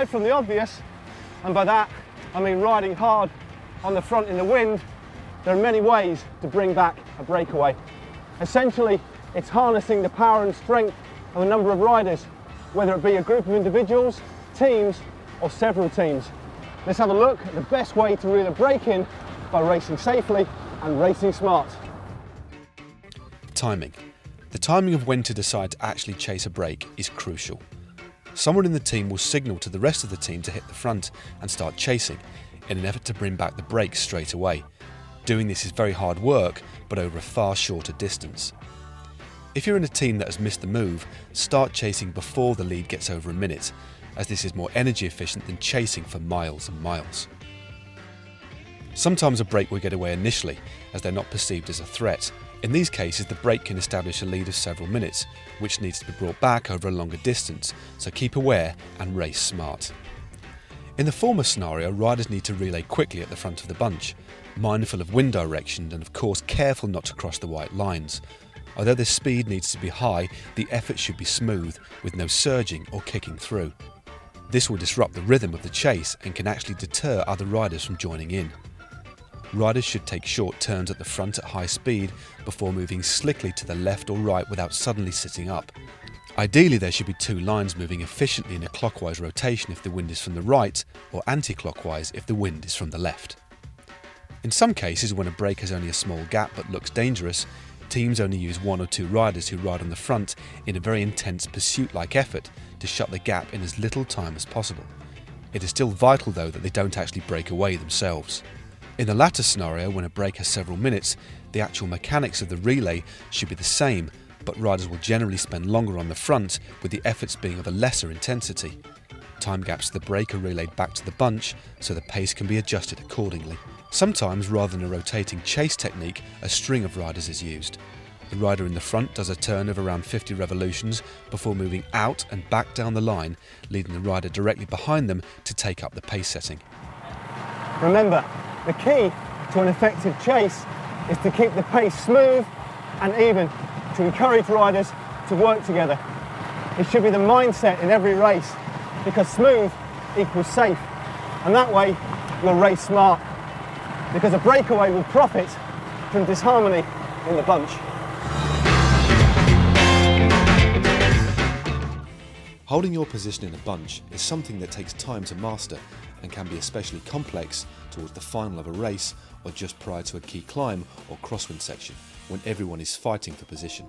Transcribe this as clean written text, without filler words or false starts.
Aside from the obvious, and by that I mean riding hard on the front in the wind, there are many ways to bring back a breakaway. Essentially, it's harnessing the power and strength of a number of riders, whether it be a group of individuals, teams, or several teams. Let's have a look at the best way to reel a break in by racing safely and racing smart. Timing. The timing of when to decide to actually chase a break is crucial. Someone in the team will signal to the rest of the team to hit the front and start chasing in an effort to bring back the break straight away. Doing this is very hard work, but over a far shorter distance. If you're in a team that has missed the move, start chasing before the lead gets over a minute, as this is more energy efficient than chasing for miles and miles. Sometimes a break will get away initially, as they're not perceived as a threat. In these cases, the break can establish a lead of several minutes, which needs to be brought back over a longer distance, so keep aware and race smart. In the former scenario, riders need to relay quickly at the front of the bunch, mindful of wind direction and of course careful not to cross the white lines. Although the speed needs to be high, the effort should be smooth, with no surging or kicking through. This will disrupt the rhythm of the chase and can actually deter other riders from joining in. Riders should take short turns at the front at high speed before moving slickly to the left or right without suddenly sitting up. Ideally, there should be two lines moving efficiently in a clockwise rotation if the wind is from the right, or anti-clockwise if the wind is from the left. In some cases, when a break has only a small gap but looks dangerous, teams only use one or two riders who ride on the front in a very intense pursuit-like effort to shut the gap in as little time as possible. It is still vital though that they don't actually break away themselves. In the latter scenario, when a break has several minutes, the actual mechanics of the relay should be the same, but riders will generally spend longer on the front, with the efforts being of a lesser intensity. Time gaps to the break are relayed back to the bunch, so the pace can be adjusted accordingly. Sometimes, rather than a rotating chase technique, a string of riders is used. The rider in the front does a turn of around 50 revolutions before moving out and back down the line, leading the rider directly behind them to take up the pace setting. Remember, the key to an effective chase is to keep the pace smooth and even, to encourage riders to work together. It should be the mindset in every race, because smooth equals safe, and that way you'll race smart, because a breakaway will profit from disharmony in the bunch. Holding your position in a bunch is something that takes time to master and can be especially complex towards the final of a race or just prior to a key climb or crosswind section, when everyone is fighting for position.